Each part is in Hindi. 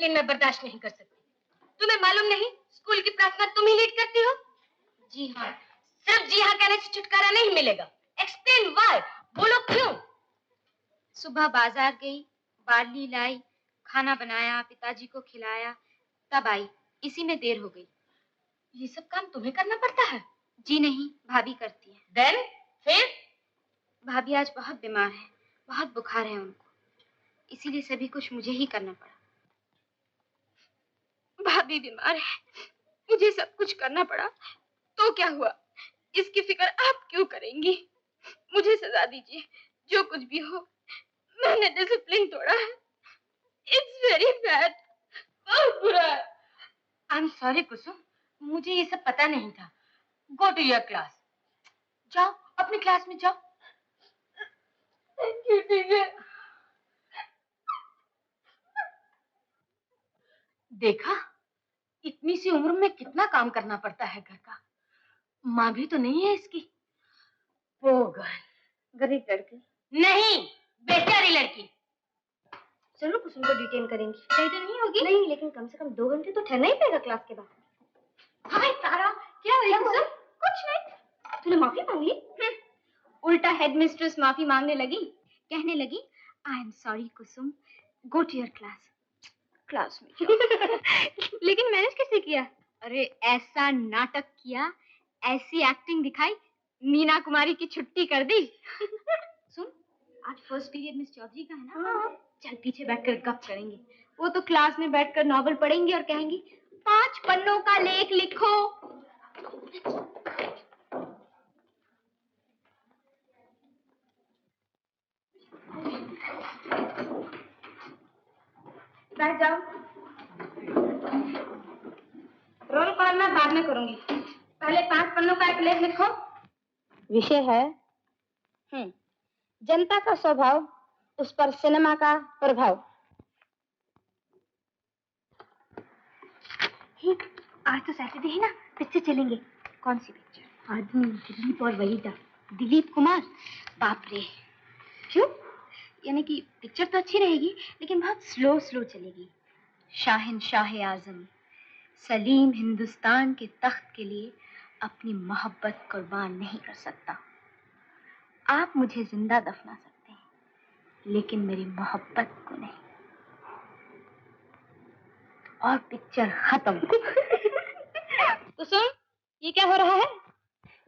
डिसिप्लिन मैं बर्दाश्त नहीं कर सकती। तुम्हें मालूम नहीं स्कूल की प्रार्थना तुम ही लीड करती हो? जी हाँ। सिर्फ जी हाँ कहने से छुटकारा नहीं मिलेगा। एक्सप्लेन व्हाई, बोलो क्यों? सुबह बाजार गई, बार्ली लाई, खाना बनाया, पिताजी को खिलाया, तब आई। इसी में देर हो गई। ये सब काम तुम्हें करना पड़ता है? जी नहीं, भाभी करती है। देन फिर? भाभी आज बहुत बीमार है, बहुत बुखार है उनको, इसीलिए सभी कुछ मुझे ही करना पड़ा। भाभी बीमार है, मुझे सब कुछ करना पड़ा, तो क्या हुआ? इसकी फिक्र आप क्यों करेंगी? मुझे सजा दीजिए, जो कुछ भी हो। मैंने डिसिप्लिन तोड़ा है। इट्स वेरी बैड, बहुत बुरा है। आई एम सॉरी कुसुम, मुझे ये सब पता नहीं था। Go to your class. जाओ अपनी क्लास में जाओ। Thank you teacher. देखा, इतनी सी उम्र में कितना काम करना पड़ता है घर का। माँ भी तो नहीं है इसकी। गरीब लड़की नहीं, बेचारी लड़की। चलो कुसुम को डिटेन करेंगे। सही तो नहीं होगी? नहीं, लेकिन कम से कम 2 घंटे तो ठहरना ही पड़ेगा क्लास के बाद। हाय तारा, क्या हुआ कुसुम? कुछ नहीं। तूने माफी मांग ली? उल्टा हेडमिस्ट्रेस माफी मांगने लगी, कहने लगी I am sorry Kusum, go to your class. Class में जाओ। लेकिन मैनेज कैसे किया? अरे ऐसा नाटक किया, ऐसी एक्टिंग दिखाई, मीना कुमारी की छुट्टी कर दी। सुन, आज फर्स्ट पीरियड मिस चौधरी का है ना? हाँ। चल पीछे बैठकर गप करेंगे। वो तो क्लास में बैठकर नॉवल पढ़ेंगी और कहेंगी 5 पन्नों का लेख लिखो। बैठ जाओ। रोल कॉल मैं बाद में करूंगी, पहले 5 पन्नों का एक लेख लिखो। विषय है जनता का स्वभाव, उस पर सिनेमा का प्रभाव। आज तो सैटरडे है ना, पिक्चर चलेंगे। कौन सी पिक्चर? आदमी, दिलीप और वहीदा। दिलीप कुमार? बाप रे, क्यों? यानी कि पिक्चर तो अच्छी रहेगी लेकिन बहुत स्लो स्लो चलेगी। शाहनशाह आजम सलीम हिंदुस्तान के तख्त के लिए अपनी मोहब्बत कुर्बान नहीं कर सकता। आप मुझे जिंदा दफना सकते हैं लेकिन मेरी मोहब्बत को नहीं। और पिक्चर खत्म। तो सुन, ये क्या हो रहा है?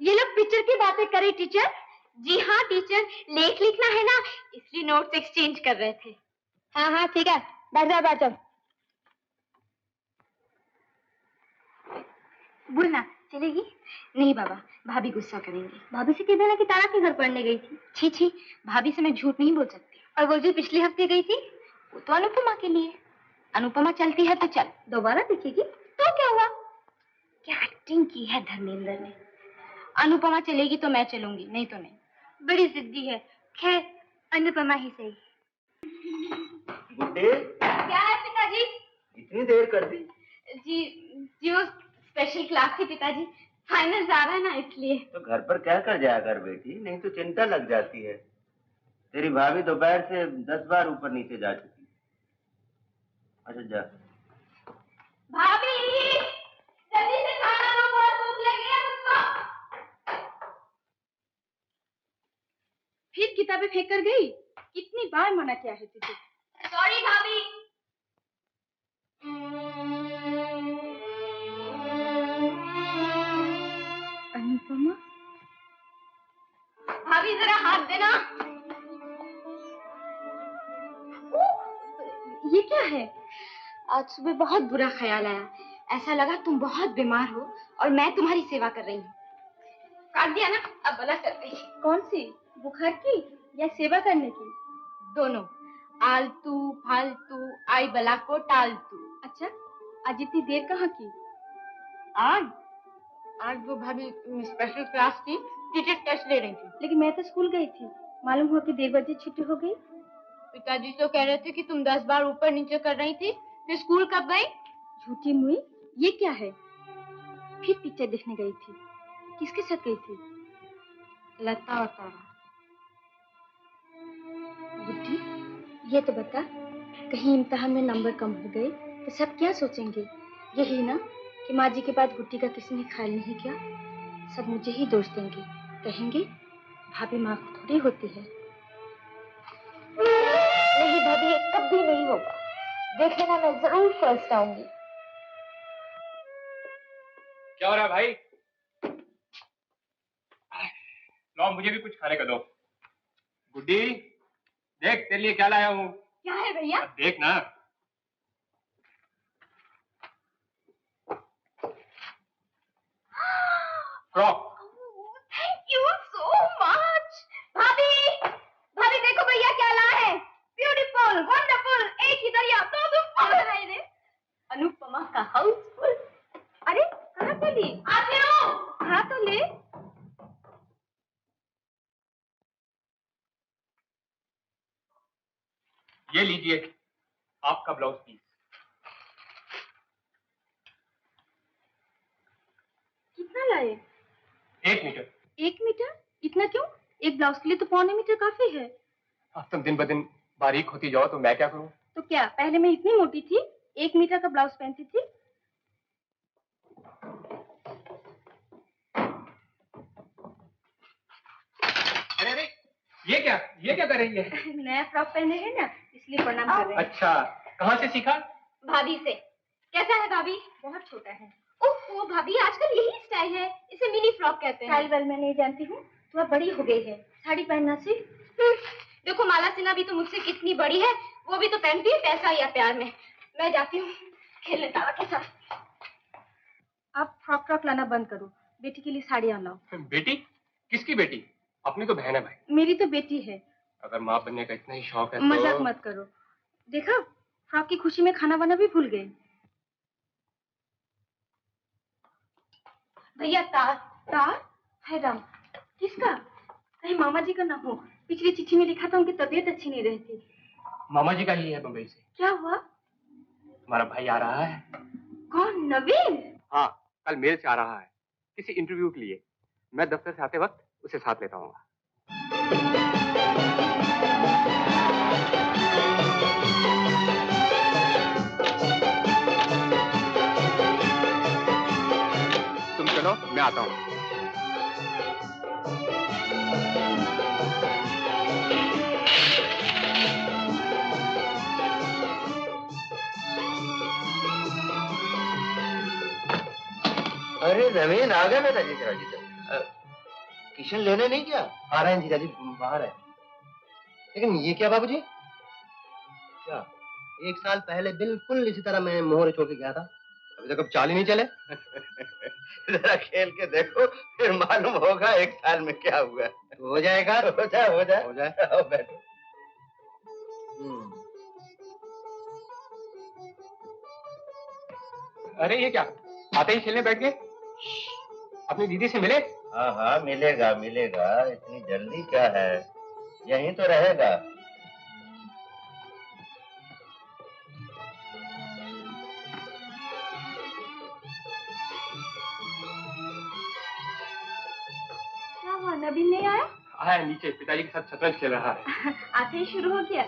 ये लोग पिक्चर की बातें करें टीचर। जी हाँ टीचर, लेख लिखना है ना, इसलिए नोट्स एक्सचेंज कर रहे थे। हाँ हाँ ठीक है, बैठ जाओ बैठ जाओ। बोलना चलेगी? नहीं बाबा, भाभी गुस्सा करेंगे। भाभी से कह देना कि तारा के घर पढ़ने गई थी। छी छी, भाभी से मैं झूठ नहीं बोल सकती। और वो जो पिछले हफ्ते गई थी वो तो अनुपमा के लिए। अनुपमा चलती है तो चल, दोबारा दिखेगी तो क्या हुआ? क्या एक्टिंग की है धर्मेंद्र ने। अनुपमा चलेगी तो मैं चलूंगी, नहीं तो नहीं। बड़ी जिद्दी है। खैर अनुपमा ही सही। गुड्डे, क्या है पिताजी? इतनी देर कर दी? जी वो स्पेशल क्लास थी पिताजी, फाइनल जा रहा है ना इसलिए। तो घर पर क्या कर जाया कर बेटी, नहीं तो चिंता लग जाती है। तेरी भाभी दोपहर से 10 बार ऊपर नीचे जा चुकी। अच्छा जा। भाभी जल्दी से खाना दो, बहुत भूख लगी है मुझको। फिर किताबें फेंक कर गई? कितनी बार मना किया है तुझे? सॉरी भाभी। अनुपमा, भाभी जरा हाथ देना। ये क्या है? आज सुबह बहुत बुरा ख्याल आया, ऐसा लगा तुम बहुत बीमार हो और मैं तुम्हारी सेवा कर रही हूँ। काट दिया ना, अब बला कर गई। कौन सी, बुखार की या सेवा करने की? दोनों, आलतू फालतू आई बला को टालतू। अच्छा, आज इतनी देर कहाँ की? आज वो भाभी स्पेशल क्लास की टीचर टेस्ट ले रही थी। लेकिन मैं तो स्कूल गई थी, मालूम हुआ कि 1:30 बजे छुट्टी हो गई। पिताजी तो कह रहे थे कि तुम 10 बार ऊपर नीचे कर रही थी, फिर स्कूल कब गई? झूठी मुई, ये क्या है? फिर पिक्चर देखने गई थी। किसके साथ गई थी? लता और तारा। बुद्धि, ये तो बता, कहीं इम्तिहान में नंबर कम हो गए तो सब क्या सोचेंगे? यही ना कि माँ जी के बाद गुड्डी का किसी ने ख्याल नहीं किया। सब मुझे ही दोष देंगे, कहेंगे भाभी माँ को थोड़ी होती है। नहीं भाभी, ये कभी नहीं होगा। देख लेना, मैं जरूर फर्स्ट आऊंगी। क्या हो रहा है भाई? लो मुझे भी कुछ खाने का दो। गुड्डी देख तेरे लिए क्या लाया हूँ। क्या है भैया? देख ना। Frock. Thank you so much. भाभी, भाभी देखो भैया क्या लाए हैं। ब्यूटीफुल, वंडरफुल, एक ही दरिया दो फूल है रे। अनुपमा का हाउसफुल। अरे कहाँ चली? आती हूँ। हाँ तो ले। ये लीजिए आपका ब्लाउज पीस। कितना लाए? 1 मीटर। 1 मीटर? इतना क्यों? एक ब्लाउज के लिए तो 1.25 मीटर काफी है। अब तुम दिन ब दिन बारीक होती जाओ तो मैं क्या करूँ? तो क्या पहले मैं इतनी मोटी थी, 1 मीटर का ब्लाउज पहनती थी? अरे अरे ये क्या कर रही है? नया फ्रॉक पहने हैं ना, इसलिए प्रणाम कर रहे हैं। अच्छा, कहाँ से सीखा? भाभी से। कैसा है भाभी? बहुत छोटा है। ओह भाभी, आजकल यही स्टाइल है, इसे मिनी फ्रॉक कहते हैं। स्टाइल वेल मैं नहीं जानती हूँ, तो अब बड़ी हो गई है, साड़ी पहनना सीख। देखो माला सिन्हा भी तो मुझसे कितनी बड़ी है, वो भी तो पहनती है पैसा या प्यार में। मैं जाती हूँ खेलने तारा के साथ। आप फ्रॉक लाना बंद करो, बेटी के लिए साड़ियाँ लाओ। बेटी? किसकी बेटी? अपनी तो बहन है भाई। मेरी तो बेटी है। अगर माँ बनने का इतना ही शौक है तो... मजाक मत करो। देखा, फ्रॉक की खुशी में खाना वाना भी भूल गए। भैया तार। तार? है राम, किसका? कहीं मामा जी का ना हो। पिछली चिट्ठी में लिखा था उनकी तबीयत अच्छी नहीं रहती। मामा जी का ही है बम्बई से। क्या हुआ? तुम्हारा भाई आ रहा है। कौन? नवीन? हाँ, कल मेल से आ रहा है किसी इंटरव्यू के लिए। मैं दफ्तर से आते वक्त उसे साथ लेता हूँ। तुम चलो, मैं आता हूँ। अरे नवीन आ गया बेटा जी। किशन लेने नहीं गया? आ रहे हैं जीजाजी, बाहर है। लेकिन ये क्या बाबूजी? क्या? 1 साल पहले बिल्कुल इसी तरह मैं मोहरे छोड़ के गया था, अभी तक अब चाल ही नहीं चले। जरा खेल के देखो, फिर मालूम होगा 1 साल में क्या हुआ। हो जाएगा। हो जाए। हो जाए। आओ बैठो। अरे ये क्या, आते ही खेलने बैठ गए? अपनी दीदी से मिले? हाँ मिलेगा, इतनी जल्दी क्या है, यहीं तो रहेगा। क्या हुआ, नवीन नहीं आया? आया नीचे, पिताजी के साथ शतरंज खेल रहा है। आते ही शुरू हो गया।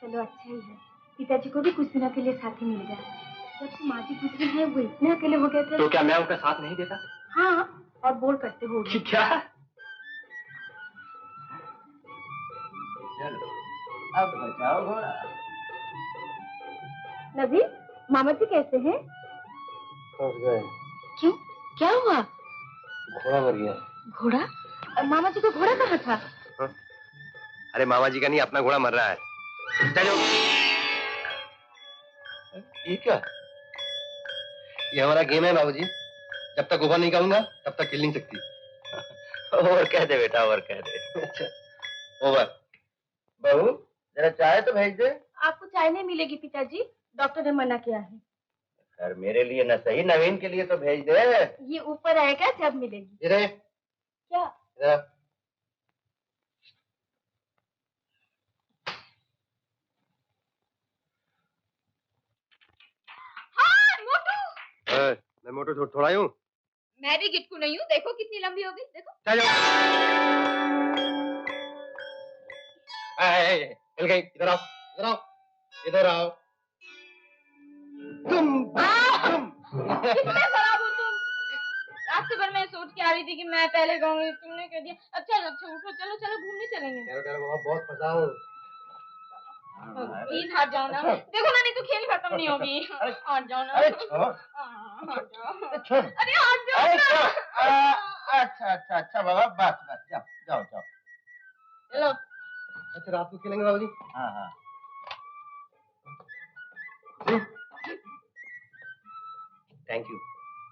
चलो अच्छा ही है, पिताजी को भी कुछ दिनों के लिए साथी मिल गया। जब से माँ जी गुजरी है वो इतने अकेले हो गए थे। तो क्या मैं उनका साथ नहीं देता? हाँ, और बोल करते हो क्या? चलो अब बचाओ घोड़ा। नवीन, मामा जी कैसे हैं? फंस गए। क्यों, क्या हुआ? घोड़ा मर गया। घोड़ा? मामा जी को घोड़ा कहाँ था? हाँ? अरे मामा जी का नहीं, अपना घोड़ा मर रहा है। चलो। ये क्या? ये हमारा गेम है बाबूजी, जब तक ओवर नहीं कहूंगा तब तक खेल नहीं सकती। और कह दे बेटा, और कह दे। अच्छा ओवर। बहू जरा चाय तो भेज दे। आपको चाय नहीं मिलेगी पिताजी, डॉक्टर ने मना किया है। खैर मेरे लिए न सही, नवीन के लिए तो भेज दे। ये ऊपर आएगा जब मिलेगी। इधर क्या? इधर। हाँ, मोटू। मैं मोटू थोड़ा ही हूँ। मैं भी गिट्टू नहीं हूँ, देखो कितनी लंबी हो गई, देखो। चलो। हिल गई, इधर आओ, इधर आओ, इधर आओ। कितने खराब हो तुम। रात भर मैं सोच के आ रही थी कि मैं पहले गाऊंगी, तुमने कह दिया। अच्छा अच्छा उठो, चलो चलो घूमने चलेंगे। ठहरो बाबा, बहुत फंसा हूँ। प्लीज हट जाओ ना। देखो ना, नहीं तो खेल खत्म नहीं होगी। हट जाओ ना। अरे छोड़। हट जाओ। छोड़। अरे हट जाओ अरे ना। अच्छा बाबा, बस जाओ जाओ जाओ। चलो। अच्छा रात को खेलेंगे बाबूजी। हाँ हाँ। थैंक यू,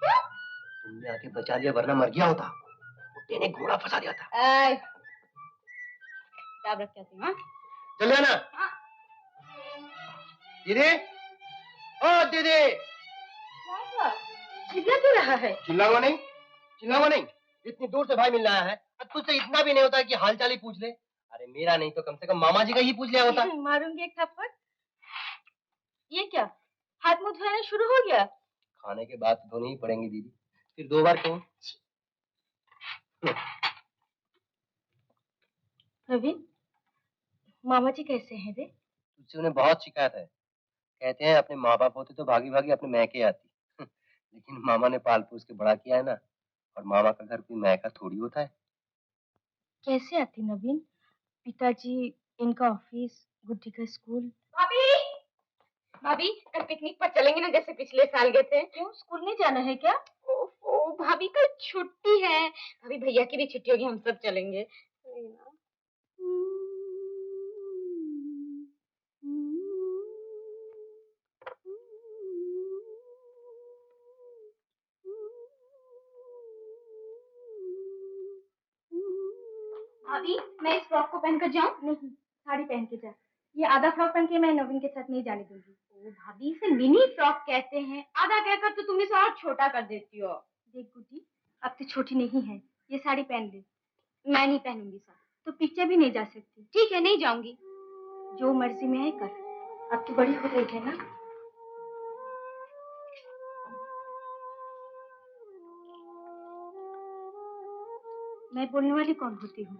तुमने आके बचा लिया, वरना मर गया होता। कुत्ते ने घोड़ा फंसा दिया था। किताब रख के आती हूँ। चल जाना। दीदी, ओ दीदी। चिल्ला क्यों रहा है? चिल्लाऊंगा नहीं, चिल्लाऊंगा नहीं। इतनी दूर से भाई मिलने आया है, अब तुझसे इतना भी नहीं होता कि हालचाल ही पूछ ले। अरे मेरा नहीं तो कम से कम मामा जी का ही पूछ लिया होता। मारूंगी एक थप्पड़। ये क्या, हाथ मुंह धोना शुरू हो गया? खाने के बाद धोनी ही पड़ेंगी दीदी, फिर 2 बार क्यों? नवीन, मामा जी कैसे हैं रे? तुझसे उन्हें बहुत शिकायत है। कहते हैं अपने माँ बाप होते तो भागी भागी अपने मैके आती। लेकिन मामा ने पाल पोस के बड़ा किया है ना, और मामा का घर कोई मैका थोड़ी होता है। कैसे आती नवीन? पिताजी, इनका ऑफिस, गुड्डी का स्कूल। भाभी, भाभी कल पिकनिक पर चलेंगे ना, जैसे पिछले साल गए थे। क्यों, स्कूल नहीं जाना है क्या? ओह भाभी कल छुट्टी है। भाभी भैया की भी छुट्टी होगी, हम सब चलेंगे। भाभी मैं इस फ्रॉक को पहनकर जाऊं? नहीं, साड़ी पहन के जा। ये आधा फ्रॉक पहन के मैं नवीन के साथ नहीं जाने दूंगी। ओ भाभी, इसे मिनी फ्रॉक कहते हैं। आधा कहकर तो तुम इसे और छोटा कर देती हो। देख गुड्डी, अब तो छोटी नहीं है, ये साड़ी पहन ले। मैं नहीं पहनूंगी साड़ी। तो पिक्चर भी नहीं जा सकती। ठीक है, नहीं जाऊंगी। जो मर्जी में है कर, अब तो बड़ी हो गई है ना। मैं बोलने वाली कौन होती हूँ?